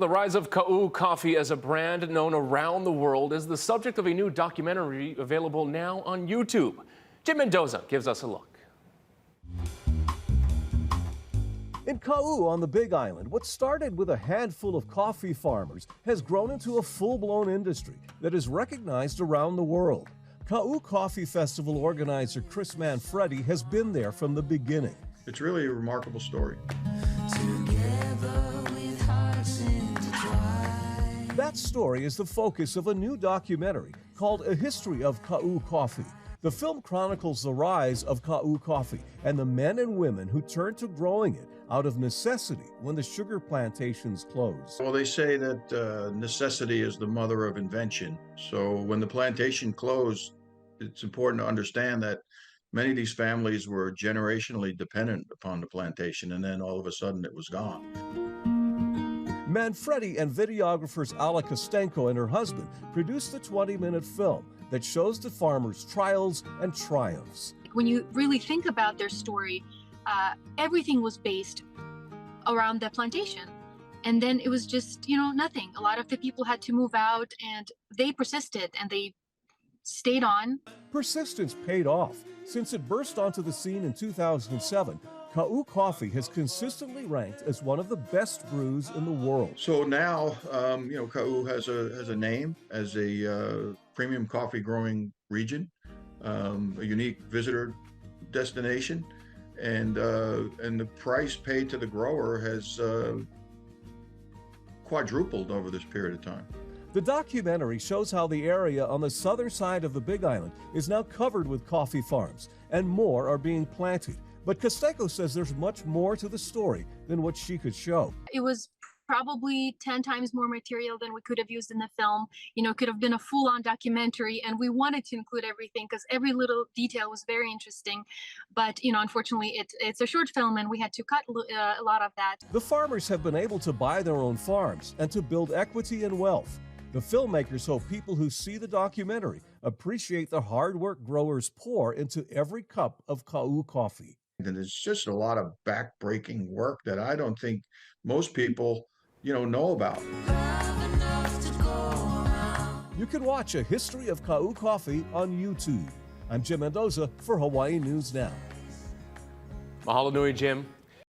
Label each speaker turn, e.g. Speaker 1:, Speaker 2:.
Speaker 1: The rise of Ka'u coffee as a brand known around the world is the subject of a new documentary available now on YouTube. Jim Mendoza gives us a look.
Speaker 2: In Ka'u on the Big Island, what started with a handful of coffee farmers has grown into a full-blown industry that is recognized around the world. Ka'u Coffee Festival organizer Chris Manfredi has been there from the beginning.
Speaker 3: It's really a remarkable story.
Speaker 2: That story is the focus of a new documentary called A History of Ka'u Coffee. The film chronicles the rise of Ka'u coffee and the men and women who turned to growing it out of necessity when the sugar plantations closed.
Speaker 3: Well, they say that necessity is the mother of invention. So when the plantation closed, it's important to understand that many of these families were generationally dependent upon the plantation, and then all of a sudden it was gone.
Speaker 2: Manfredi and videographers Ala Kostenko and her husband produced a 20-minute film that shows the farmers' trials and triumphs.
Speaker 4: When you really think about their story, everything was based around the plantation. And then it was just, nothing. A lot of the people had to move out, and they persisted and they stayed on.
Speaker 2: Persistence paid off. Since it burst onto the scene in 2007, Ka'u coffee has consistently ranked as one of the best brews in the world.
Speaker 3: So now, Ka'u has a name as a premium coffee growing region, a unique visitor destination, and the price paid to the grower has quadrupled over this period of time.
Speaker 2: The documentary shows how the area on the southern side of the Big Island is now covered with coffee farms, and more are being planted. But Kostenko says there's much more to the story than what she could show.
Speaker 4: It was probably 10 times more material than we could have used in the film. It could have been a full-on documentary, and we wanted to include everything because every little detail was very interesting. But, unfortunately, it's a short film, and we had to cut a lot of that.
Speaker 2: The farmers have been able to buy their own farms and to build equity and wealth. The filmmakers hope people who see the documentary appreciate the hard work growers pour into every cup of Ka'u coffee.
Speaker 3: And it's just a lot of backbreaking work that I don't think most people, know about.
Speaker 2: You can watch A History of Ka'u Coffee on YouTube. I'm Jim Mendoza for Hawaii News Now.
Speaker 1: Mahalo nui, Jim.